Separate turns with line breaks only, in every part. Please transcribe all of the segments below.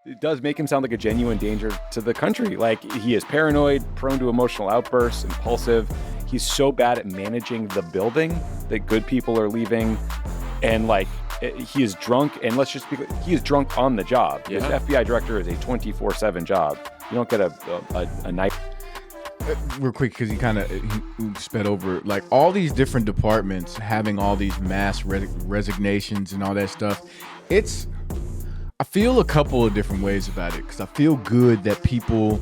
it does make him sound like a genuine danger to the country. Like, he is paranoid, prone to emotional outbursts, impulsive. He's so bad at managing the building that good people are leaving. And like, he is drunk, and let's just be clear, he is drunk on the job. His FBI director is a 24/7 job. You don't get a night.
Real quick, because he sped over, like, all these different departments having all these mass resignations and all that stuff. I feel a couple of different ways about it, because I feel good that people,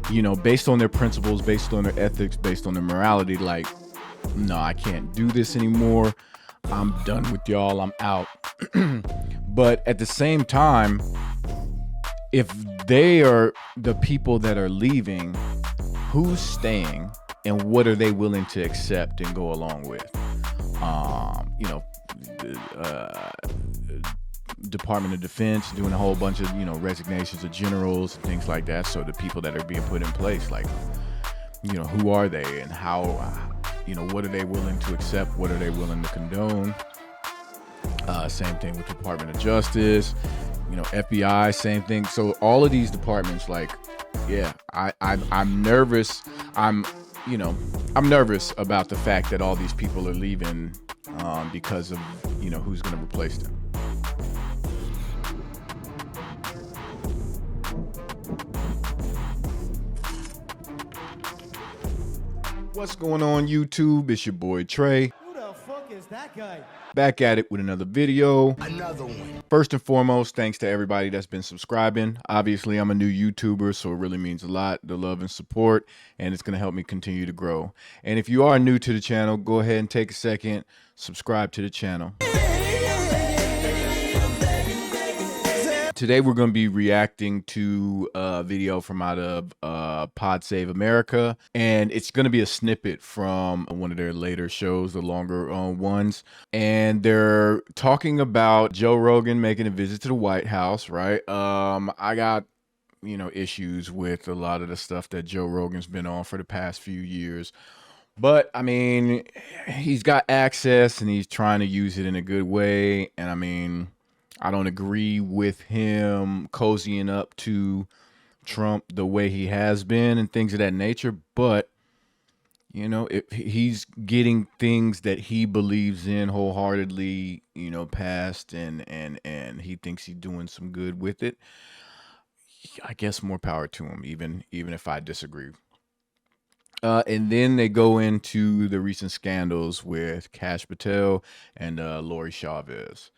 you know, based on their principles, based on their ethics, based on their morality, like, no, I can't do this anymore. I'm done with y'all. I'm out. But at the same time, if they are the people that are leaving, who's staying and what are they willing to accept and go along with? You know, Department of Defense doing a whole bunch of, you know, resignations of generals and things like that. So the people that are being put in place, like, you know, who are they and how, you know, what are they willing to accept? What are they willing to condone? Same thing with Department of Justice, you know, FBI, same thing. So all of these departments, like, yeah, I'm nervous. I'm nervous about the fact that all these people are leaving because of, you know, who's going to replace them. What's going on, YouTube? It's your boy Trey.
Who the fuck is that guy?
Back at it with another video.
Another one.
First and foremost, thanks to everybody that's been subscribing. Obviously, I'm a new YouTuber, so it really means a lot, the love and support, and it's going to help me continue to grow. And if you are new to the channel, go ahead and take a second, subscribe to the channel. Today, we're going to be reacting to a video from out of Pod Save America, and it's going to be a snippet from one of their later shows, the longer ones. And they're talking about Joe Rogan making a visit to the White House, right? I got, you know, issues with a lot of the stuff that Joe Rogan's been on for the past few years. But, I mean, he's got access, and he's trying to use it in a good way. And, I mean, I don't agree with him cozying up to Trump the way he has been and things of that nature. But, you know, if he's getting things that he believes in wholeheartedly, you know, passed, and he thinks he's doing some good with it, I guess more power to him, even if I disagree. And then they go into the recent scandals with Kash Patel and Lori Chavez.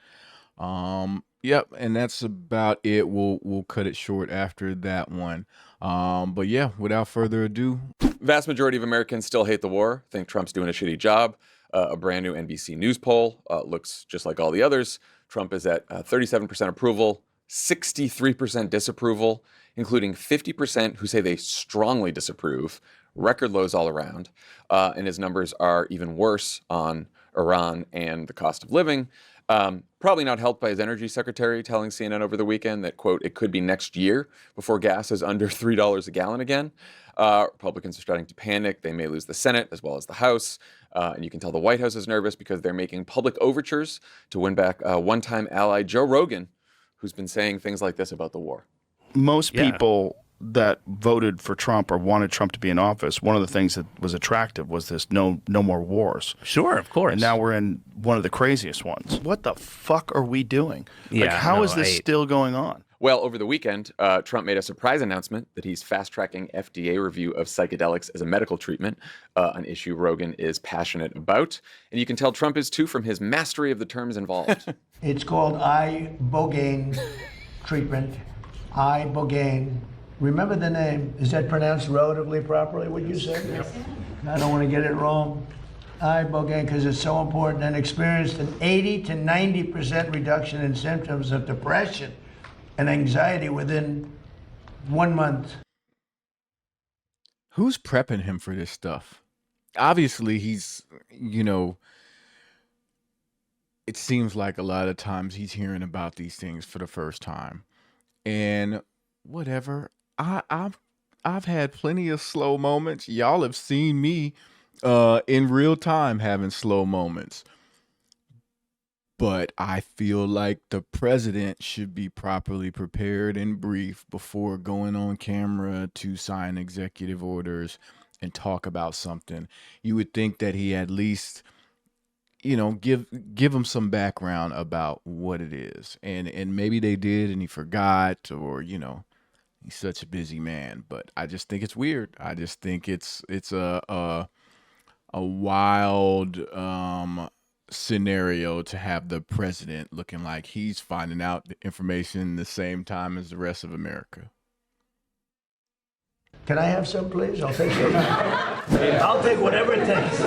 Yep, and that's about it. We'll cut it short after that one. But yeah, without further ado.
Vast majority of Americans still hate the war, think Trump's doing a shitty job. A brand new NBC News poll looks just like all the others. Trump is at 37% approval, 63% disapproval, including 50% who say they strongly disapprove, record lows all around. And his numbers are even worse on Iran and the cost of living. Probably not helped by his energy secretary telling CNN over the weekend that, quote, it could be next year before gas is under $3 a gallon again. Republicans are starting to panic. They may lose the Senate as well as the House. And you can tell the White House is nervous because they're making public overtures to win back one-time ally Joe Rogan, who's been saying things like this about the war.
Most people that voted for Trump or wanted Trump to be in office, one of the things that was attractive was this no more wars.
Sure, of course.
And now we're in one of the craziest ones. What the fuck are we doing?
Yeah,
like, how is this still going on?
Well, over the weekend, Trump made a surprise announcement that he's fast-tracking FDA review of psychedelics as a medical treatment, an issue Rogan is passionate about. And you can tell Trump is too from his mastery of the terms involved.
It's called Ibogaine treatment. Ibogaine. Remember the name. Is that pronounced relatively properly, would you say? Yes. I don't want to get it wrong. Ibogaine, because it's so important, and experienced an 80 to 90% reduction in symptoms of depression and anxiety within 1 month.
Who's prepping him for this stuff? Obviously, he's, you know, it seems like a lot of times he's hearing about these things for the first time. And whatever. I've had plenty of slow moments. Y'all have seen me in real time having slow moments. but I feel like the president should be properly prepared and briefed before going on camera to sign executive orders and talk about something. You would think that he at least, give him some background about what it is. And maybe they did and he forgot, or he's such a busy man, but I just think it's weird. I just think it's a wild scenario to have the president looking like he's finding out the information the same time as the rest of America.
Can I have some, please? I'll take some. I'll take whatever it takes.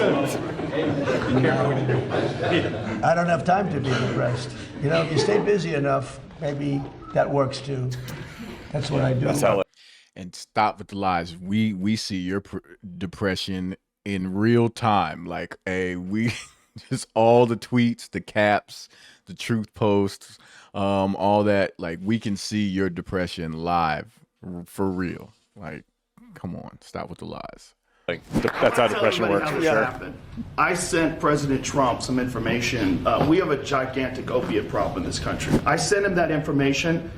I don't have time to be depressed. If you stay busy enough, maybe that works too. That's what I do.
That's how
And stop with the lies. We see your depression in real time. Like, we just all the tweets, the caps, the truth posts, all that. Like, we can see your depression live for real. Like, come on, stop with the lies.
that's how depression works, for sure.
I sent President Trump some information. We have a gigantic opiate problem in this country. I sent him that information.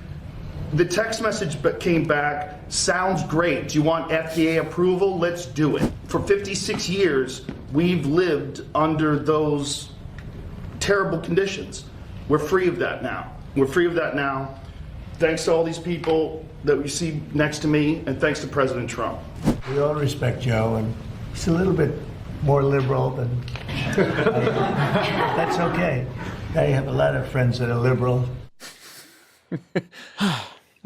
The text message came back, sounds great. Do you want FDA approval? Let's do it. For 56 years, we've lived under those terrible conditions. We're free of that now. We're free of that now. Thanks to all these people that we see next to me, and thanks to President Trump.
We all respect Joe, and he's a little bit more liberal than. That's okay. I have a lot of friends that are liberal.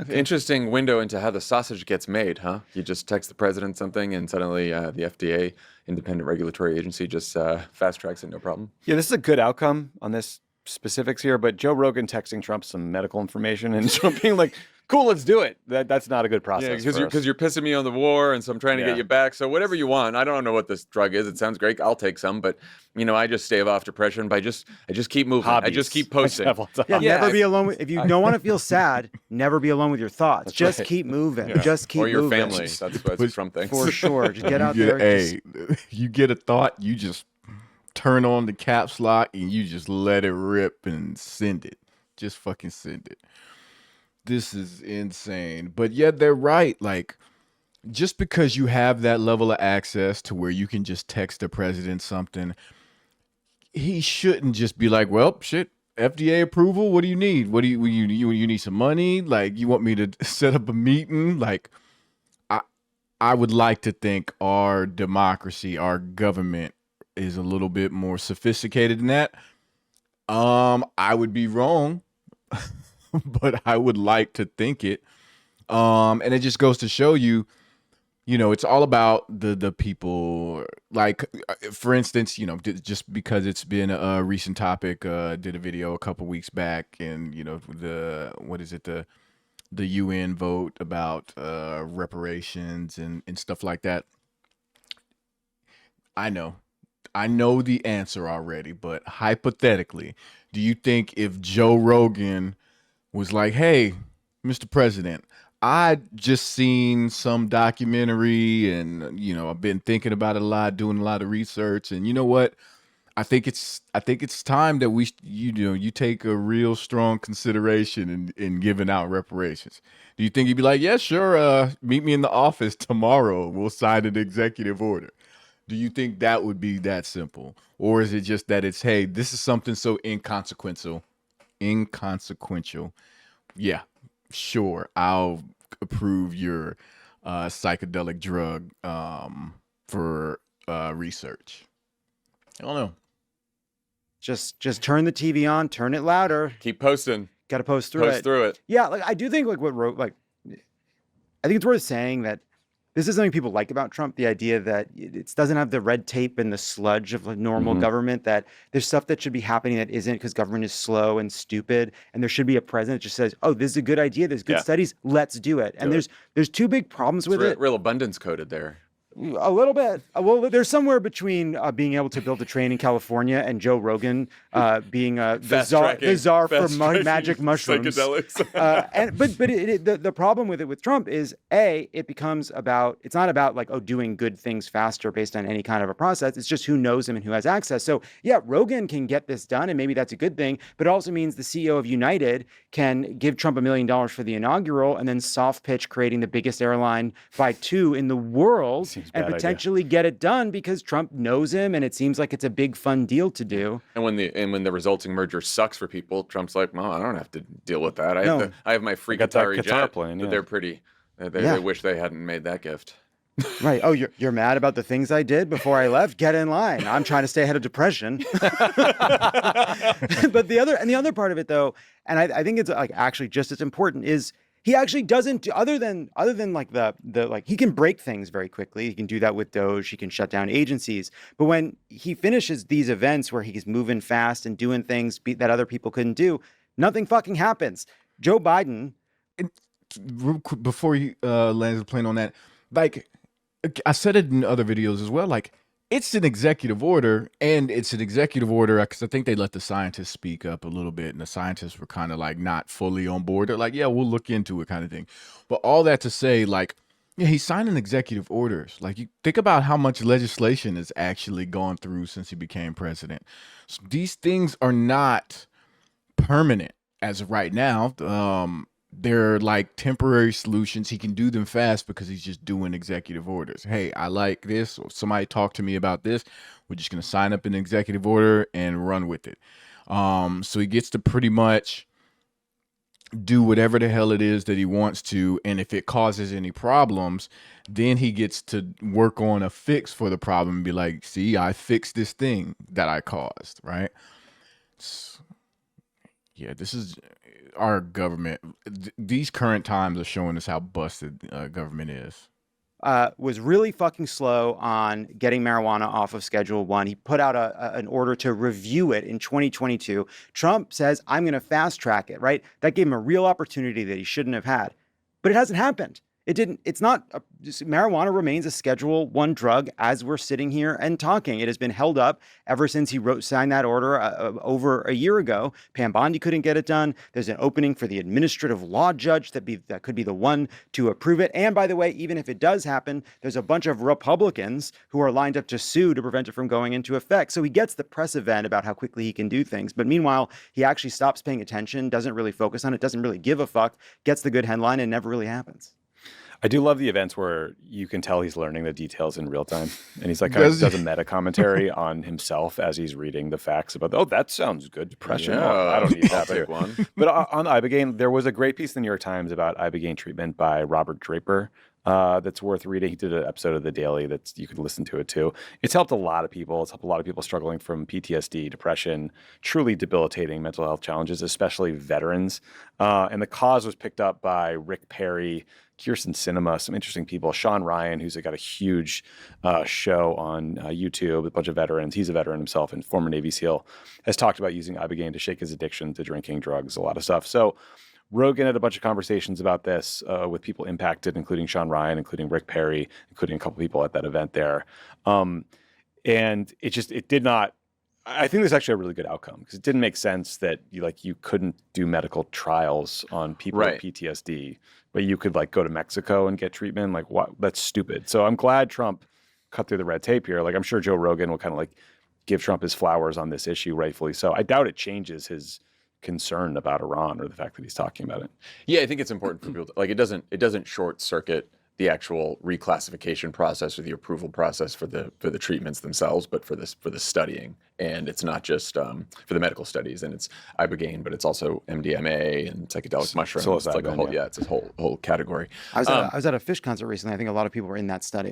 Interesting window into how the sausage gets made, huh? You just text the president something, and suddenly the FDA, independent regulatory agency, just fast tracks it, no problem.
Yeah, this is a good outcome on this specifics here, but Joe Rogan texting Trump some medical information and Trump being like, cool, let's do it. That's not a good process.
Yeah, because you're pissing me on the war, and so I'm trying to get you back. So whatever you want. I don't know what this drug is. It sounds great. I'll take some, but I just stave off depression by I just keep moving.
Hobbies.
I just keep posting.
Never be alone. If you don't want to feel sad, never be alone with your thoughts. Just keep moving.
Yeah.
Just keep moving.
Or your family. That's what Trump thinks.
For sure. Just get out there.
You get a thought, you just turn on the caps lock and you just let it rip and send it. Just fucking send it. This is insane. But yeah, they're right. Like, just because you have that level of access to where you can just text the president something, he shouldn't just be like, well, shit, FDA approval, what do you need? What do you need some money? Like, you want me to set up a meeting? Like, I would like to think our democracy, our government is a little bit more sophisticated than that. I would be wrong, but I would like to think it. And it just goes to show you, it's all about the people. Like, for instance, just because it's been a recent topic, did a video a couple weeks back, and the UN vote about reparations and stuff like that. I know the answer already, but hypothetically, do you think if Joe Rogan was like, hey, Mr. President, I just seen some documentary and, I've been thinking about it a lot, doing a lot of research, and you know what? I think it's time that you take a real strong consideration in giving out reparations. Do you think he'd be like, yeah, sure, meet me in the office tomorrow, we'll sign an executive order? Do you think that would be that simple? Or is it just that it's, hey, this is something so inconsequential. Yeah, sure, I'll approve your psychedelic drug for research. I don't know.
Just turn the TV on, turn it louder.
Keep posting.
Got to post through it. Yeah, I do think I think it's worth saying that this is something people like about Trump, the idea that it doesn't have the red tape and the sludge of a normal government, that there's stuff that should be happening that isn't because government is slow and stupid, and there should be a president that just says, oh, this is a good idea, there's good studies, let's do it. And there's two big problems with it.
Real abundance coded there.
A little bit. Well, there's somewhere between being able to build a train in California and Joe Rogan being the czar for magic mushrooms.
Psychedelics.
But the problem with it with Trump is it becomes about, it's not about like, doing good things faster based on any kind of a process. It's just who knows him and who has access. So yeah, Rogan can get this done, and maybe that's a good thing. But it also means the CEO of United can give Trump $1 million for the inaugural and then soft pitch creating the biggest airline by 2 in the world and potentially get it done because Trump knows him, and it seems like it's a big fun deal to do.
And when the resulting merger sucks for people, Trump's like, "No, I don't have to deal with that. I have my free Qatari jet
plane.
that they're pretty. They wish they hadn't made that gift."
Right. Oh, you're mad about the things I did before I left? Get in line. I'm trying to stay ahead of depression. But the other part of it, though, and I think it's like actually just as important, is he actually doesn't do, other than like the like, he can break things very quickly. He can do that with Doge. He can shut down agencies. But when he finishes these events where he's moving fast and doing things that other people couldn't do, nothing fucking happens. Joe Biden.
Before you lands the plane on that, like I said it in other videos as well, like it's an executive order, and it's an executive order because I think they let the scientists speak up a little bit, and the scientists were kind of like not fully on board. They're like, yeah, we'll look into it kind of thing. But all that to say, like, yeah, he's signing executive orders. Like, you think about how much legislation has actually gone through since he became president. So these things are not permanent as of right now. They're like temporary solutions. He can do them fast because he's just doing executive orders. Hey, I like this, or somebody talk to me about this. We're just going to sign up an executive order and run with it. So he gets to pretty much do whatever the hell it is that he wants to. And if it causes any problems, then he gets to work on a fix for the problem and be like, see, I fixed this thing that I caused, right? Yeah, this is our government. These current times are showing us how busted government is.
Was really fucking slow on getting marijuana off of Schedule 1. He put out an order to review it in 2022. Trump says, I'm going to fast track it, right? That gave him a real opportunity that he shouldn't have had. But it hasn't happened. Marijuana remains a Schedule 1 drug as we're sitting here and talking. It has been held up ever since he signed that order over a year ago. Pam Bondi couldn't get it done. There's an opening for the administrative law judge that could be the one to approve it. And by the way, even if it does happen, there's a bunch of Republicans who are lined up to sue to prevent it from going into effect. So he gets the press event about how quickly he can do things. But meanwhile, he actually stops paying attention, doesn't really focus on it, doesn't really give a fuck, gets the good headline, and never really happens.
I do love the events where you can tell he's learning the details in real time. And he's like, kind of does a meta commentary on himself as he's reading the facts about, that sounds good. Depression.
Yeah,
I don't need that
big one.
But on Ibogaine, there was a great piece in the New York Times about Ibogaine treatment by Robert Draper. That's worth reading. He did an episode of The Daily that you could listen to it too. It's helped a lot of people. It's helped a lot of people struggling from PTSD, depression, truly debilitating mental health challenges, especially veterans. And the cause was picked up by Rick Perry, Kirsten Sinema, some interesting people. Sean Ryan, who's got a huge show on YouTube with a bunch of veterans. He's a veteran himself and former Navy SEAL, has talked about using Ibogaine to shake his addiction to drinking, drugs, a lot of stuff. So Rogan had a bunch of conversations about this with people impacted, including Sean Ryan, including Rick Perry, including a couple people at that event there. And it did not, I think this is actually a really good outcome because it didn't make sense that you couldn't do medical trials on people with PTSD, but you could go to Mexico and get treatment. Like, what? That's stupid. So I'm glad Trump cut through the red tape here. I'm sure Joe Rogan will kind of give Trump his flowers on this issue, rightfully so. I doubt it changes his concern about Iran or the fact that he's talking about it.
Yeah, I think it's important for people to, it doesn't short circuit the actual reclassification process or the approval process for the treatments themselves, but for the studying. And it's not just for the medical studies, and it's Ibogaine, but it's also MDMA and psychedelic mushrooms. It's like a whole, it's a whole category.
I was at a Fish concert recently. I think a lot of people were in that study.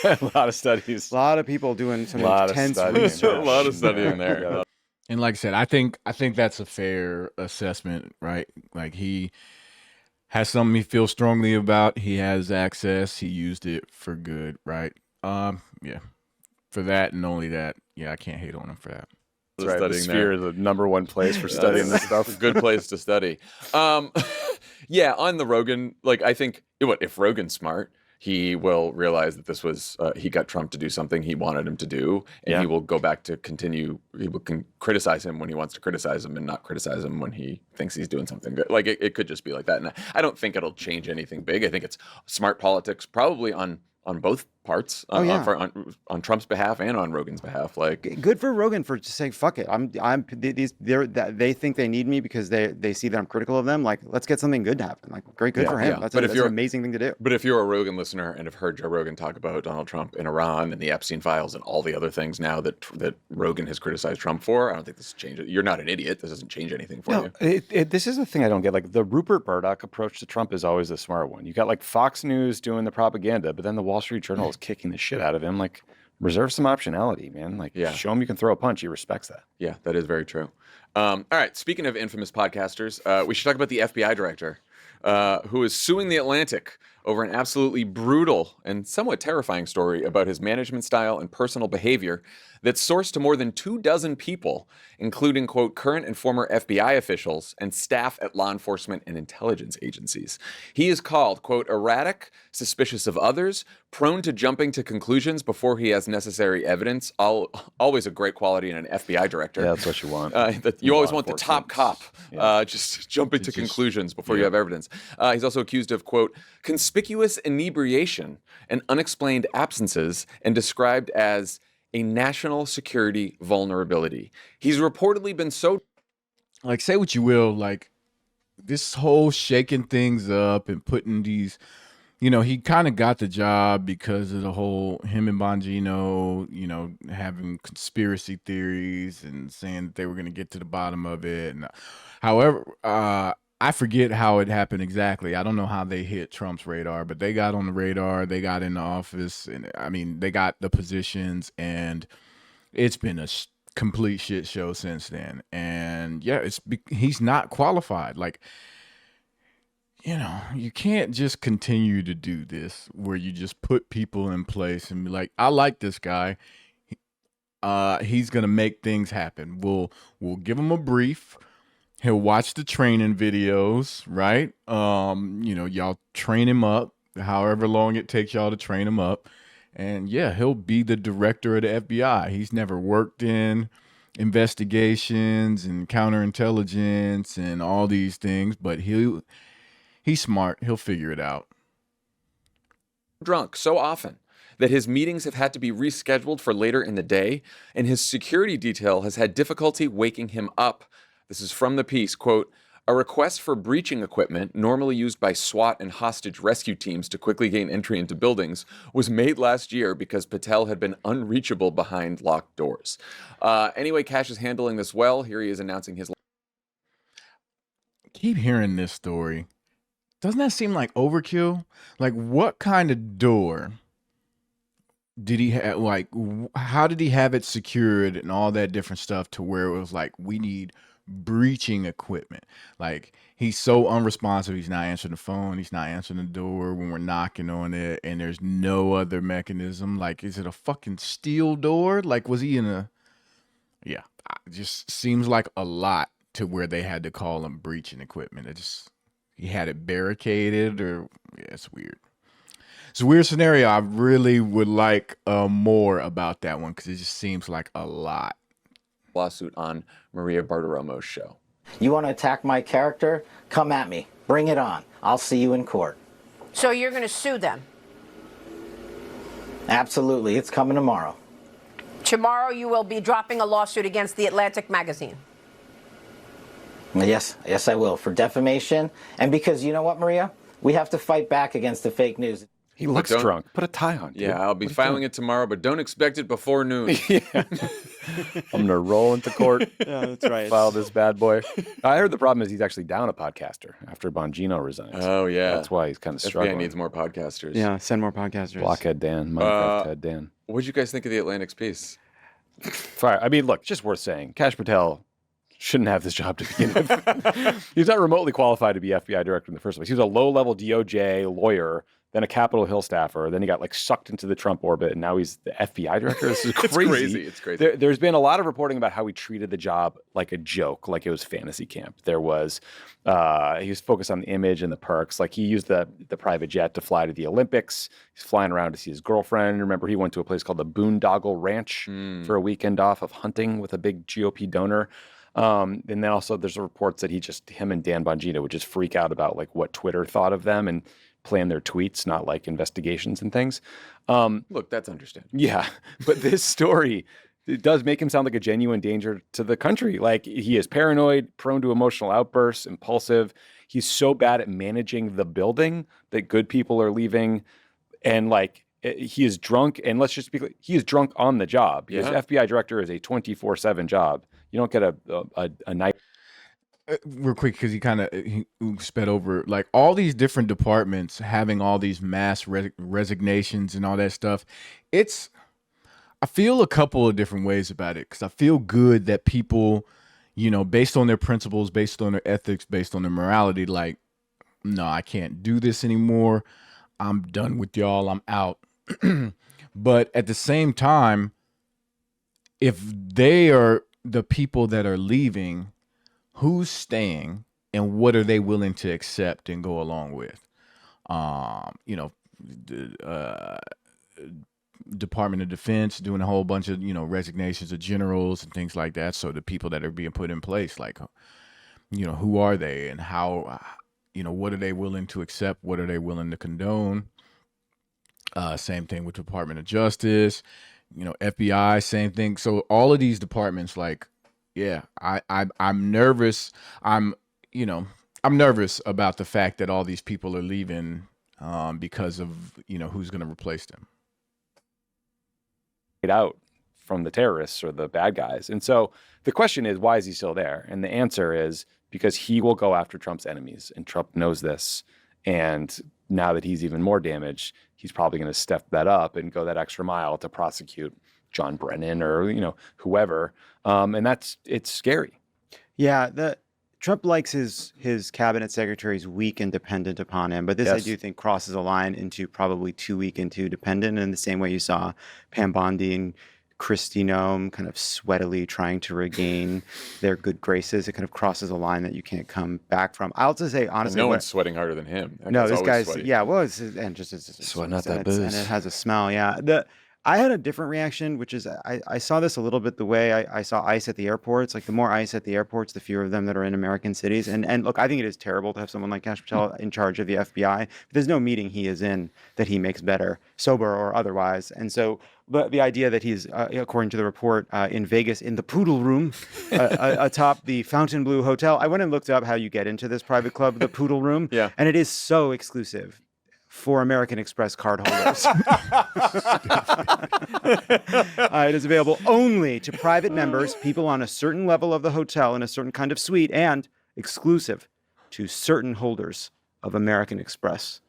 A lot of studies.
A lot of people doing some intense research.
A lot of studying there.
And like I said, I think that's a fair assessment, right? Like, he has something he feels strongly about. He has access. He used it for good, right? Yeah. For that and only that, I can't hate on him for that.
That's right. The Sphere is the number one place for studying this stuff.
Good place to study. On the Rogan, I think if Rogan's smart, he will realize that this was he got Trump to do something he wanted him to do, and he will go back to continue. He will criticize him when he wants to criticize him, and not criticize him when he thinks he's doing something good. Like it could just be like that, and I don't think it'll change anything big. I think it's smart politics, probably on both parts, on Trump's behalf and on Rogan's behalf. Like,
good for Rogan for just saying fuck it. They think they need me because they see that I'm critical of them. Like, let's get something good to happen. Like, good for him. That's an amazing thing to do.
But if you're a Rogan listener and have heard Joe Rogan talk about Donald Trump in Iran and the Epstein files and all the other things now that Rogan has criticized Trump for, I don't think this changes. You're not an idiot. This doesn't change anything for you.
This is the thing I don't get. Like, the Rupert Murdoch approach to Trump is always the smart one. You got like Fox News doing the propaganda, but then the Wall Street Journal is kicking the shit out of him. Like, reserve some optionality, man. Like, show him you can throw a punch. He respects that.
Yeah, that is very true. All right, speaking of infamous podcasters, we should talk about the FBI director who is suing the Atlantic over an absolutely brutal and somewhat terrifying story about his management style and personal behavior that's sourced to more than 24 people, including, quote, current and former FBI officials and staff at law enforcement and intelligence agencies. He is called, quote, erratic, suspicious of others, prone to jumping to conclusions before he has necessary evidence. Always a great quality in an FBI director.
Yeah, that's what you want.
You always want the top cop just jumping to conclusions before you have evidence. He's also accused of, quote, conspicuous inebriation and unexplained absences, and described as a national security vulnerability. He's reportedly been so...
Like, say what you will, like, this whole shaking things up and putting these... You know, he kind of got the job because of the whole him and Bongino, you know, having conspiracy theories and saying that they were going to get to the bottom of it. And, however, I forget how it happened exactly. I don't know how they hit Trump's radar, but they got on the radar. They got in the office. And I mean, they got the positions, and it's been a complete shit show since then. And yeah, he's not qualified. Like, you know, you can't just continue to do this where you just put people in place and be like, I like this guy. He's going to make things happen. We'll give him a brief. He'll watch the training videos, right? You know, y'all train him up however long it takes y'all to train him up. And yeah, he'll be the director of the FBI. He's never worked in investigations and counterintelligence and all these things, but he's smart. He'll figure it out.
Drunk so often that his meetings have had to be rescheduled for later in the day, and his security detail has had difficulty waking him up. This is from the piece, quote, a request for breaching equipment, normally used by SWAT and hostage rescue teams to quickly gain entry into buildings, was made last year because Patel had been unreachable behind locked doors. Anyway, Kash is handling this well. Here he is announcing his...
Keep hearing this story. Doesn't that seem like overkill? Like, what kind of door did he have? Like, how did he have it secured and all that different stuff to where it was like, we need breaching equipment? Like, he's so unresponsive. He's not answering the phone. He's not answering the door when we're knocking on it, and there's no other mechanism. Like, is it a fucking steel door? Like, was he in a... Yeah, it just seems like a lot to where they had to call him breaching equipment. It just... He had it barricaded, or yeah, it's weird. It's a weird scenario. I really would like more about that one because it just seems like a lot.
Lawsuit on Maria Bartiromo's show.
You want to attack my character? Come at me. Bring it on. I'll see you in court.
So you're going to sue them?
Absolutely. It's coming tomorrow.
Tomorrow you will be dropping a lawsuit against the Atlantic magazine.
Yes, I will, for defamation. And because, you know what, Maria? We have to fight back against the fake news.
He looks drunk. Put a tie on, dude.
Yeah, I'll be filing it tomorrow, but don't expect it before noon.
Yeah. I'm going to roll into court.
Yeah, that's right.
File this bad boy. I heard the problem is he's actually down a podcaster after Bongino resigns.
Oh, yeah.
That's why he's kind of struggling.
FBI needs more podcasters.
Yeah, send more podcasters.
Blockhead Dan, Minecraft Head Dan.
What did you guys think of the Atlantic's piece?
Fire. I mean, look, just worth saying. Kash Patel shouldn't have this job to begin with. He's not remotely qualified to be FBI director in the first place. He was a low-level DOJ lawyer then a Capitol Hill staffer, then he got like sucked into the Trump orbit, and now he's the FBI director. This is crazy.
It's crazy.
There's been a lot of reporting about how he treated the job like a joke, like it was fantasy camp. There was, he was focused on the image and the perks. Like he used the private jet to fly to the Olympics. He's flying around to see his girlfriend. Remember, he went to a place called the Boondoggle Ranch for a weekend off of hunting with a big GOP donor. And then also there's reports that him and Dan Bongino would just freak out about like what Twitter thought of them and plan their tweets, not like investigations and things.
Look, that's understandable.
Yeah, but this story, it does make him sound like a genuine danger to the country. Like he is paranoid, prone to emotional outbursts, impulsive. He's so bad at managing the building that good people are leaving. And like he is drunk, and let's just be clear, he is drunk on the job. His FBI director is a 24/7 job. You don't get a night.
Real quick, because he sped over, like all these different departments having all these mass resignations and all that stuff. I feel a couple of different ways about it, because I feel good that people, you know, based on their principles, based on their ethics, based on their morality, like, no, I can't do this anymore. I'm done with y'all. I'm out. But at the same time, if they are the people that are leaving, who's staying and what are they willing to accept and go along with? You know, Department of Defense doing a whole bunch of, you know, resignations of generals and things like that. So the people that are being put in place, like, you know, who are they and how, you know, what are they willing to accept? What are they willing to condone? Same thing with Department of Justice, you know, FBI, same thing. So all of these departments, like, yeah, I'm nervous. I'm nervous about the fact that all these people are leaving because of, you know, who's going to replace them.
Out from the terrorists or the bad guys. And so the question is, why is he still there? And the answer is because he will go after Trump's enemies, and Trump knows this. And now that he's even more damaged, he's probably going to step that up and go that extra mile to prosecute John Brennan or, you know, whoever. And it's scary.
Yeah, Trump likes his cabinet secretaries weak and dependent upon him, but this I do think crosses a line into probably too weak and too dependent, in the same way you saw Pam Bondi and Kristi Noem kind of sweatily trying to regain their good graces. It kind of crosses a line that you can't come back from. I'll just say honestly,
no one's sweating harder than him.
No, this guy's
sweaty.
Yeah, well, it's
sweating out that booze,
and it has a smell. Yeah, I had a different reaction, which is I saw this a little bit the way I saw ICE at the airports. Like the more ICE at the airports, the fewer of them that are in American cities. And look, I think it is terrible to have someone like Kash Patel in charge of the FBI. But there's no meeting he is in that he makes better, sober or otherwise. And so the idea that he's, according to the report, in Vegas in the Poodle Room atop the Fontainebleau Hotel. I went and looked up how you get into this private club, the Poodle Room.
Yeah.
And it is so exclusive for American Express card holders. It is available only to private members, people on a certain level of the hotel in a certain kind of suite, and exclusive to certain holders of American Express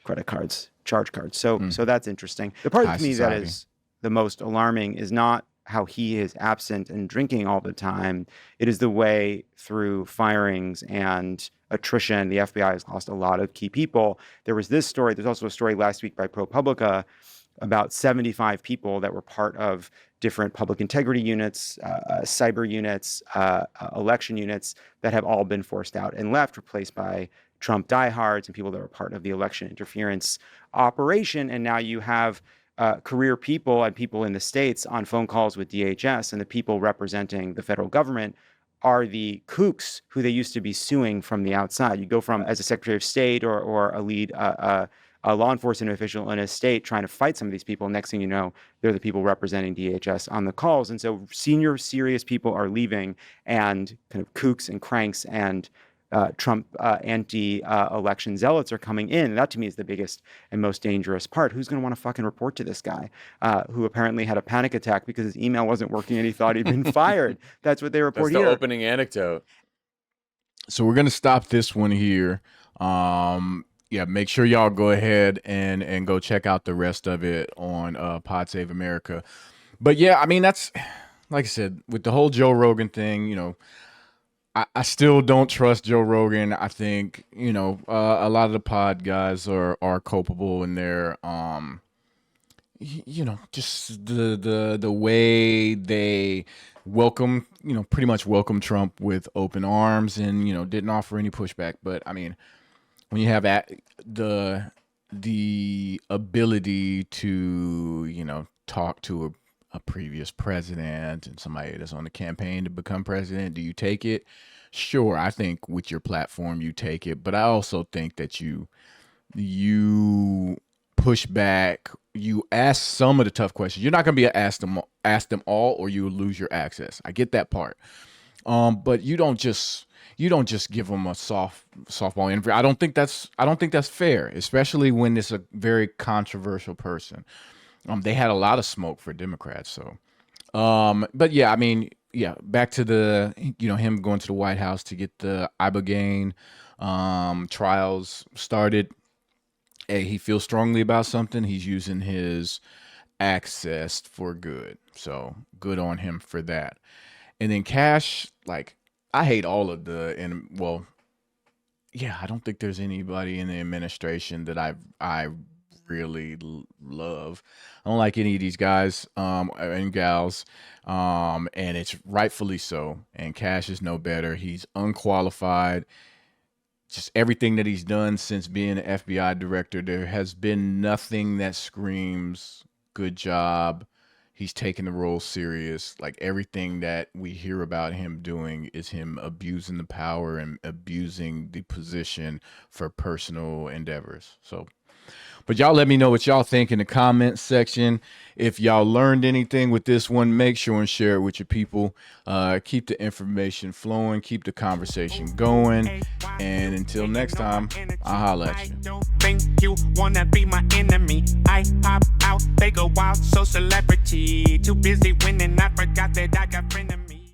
credit cards, charge cards. So that's interesting. The part to me that is the most alarming is not how he is absent and drinking all the time. It is the way through firings and attrition. The FBI has lost a lot of key people. There was this story. There's also a story last week by ProPublica about 75 people that were part of different public integrity units, cyber units, election units that have all been forced out and left, replaced by Trump diehards and people that were part of the election interference operation. And now you have career people and people in the states on phone calls with DHS, and the people representing the federal government are the kooks who they used to be suing from the outside. You go from, as a Secretary of State or a lead a law enforcement official in a state trying to fight some of these people. Next thing you know, they're the people representing DHS on the calls. And so senior, serious people are leaving, and kind of kooks and cranks and Trump anti-election zealots are coming in. That to me is the biggest and most dangerous part. Who's going to want to fucking report to this guy who apparently had a panic attack because his email wasn't working and he thought he'd been fired? That's what they report
That's
here.
the opening anecdote.
So we're going to stop this one here. Yeah, make sure y'all go ahead and go check out the rest of it on Pod Save America. But yeah, I mean, that's, like I said, with the whole Joe Rogan thing, you know, I still don't trust Joe Rogan. I think, you know, a lot of the pod guys are culpable in their you know, just the way they welcome, you know, pretty much welcome Trump with open arms and, you know, didn't offer any pushback. But I mean, when you have the ability to, you know, talk to a previous president and somebody that's on the campaign to become president, do you take it? Sure, I think with your platform you take it, but I also think that you push back, you ask some of the tough questions. You're not going to be ask them all, or you will lose your access. I get that part, but you don't just give them a softball interview. I don't think that's fair, especially when it's a very controversial person. They had a lot of smoke for Democrats, so. But yeah, I mean, yeah, back to the, you know, him going to the White House to get the Ibogaine trials started. Hey, he feels strongly about something. He's using his access for good. So good on him for that. And then Kash, like, I hate all of well, yeah, I don't think there's anybody in the administration that I really love. I don't like any of these guys and gals, and it's rightfully so. And Kash is no better. He's unqualified. Just everything that he's done since being an FBI director, there has been nothing that screams good job. He's taking the role serious. Like, everything that we hear about him doing is him abusing the power and abusing the position for personal endeavors. So, but y'all let me know what y'all think in the comments section. If y'all learned anything with this one, make sure and share it with your people. Keep the information flowing. Keep the conversation going. And until next time, I'll holla at you.
Don't think you wanna be my enemy. I pop out, they go wild, so celebrity. Too busy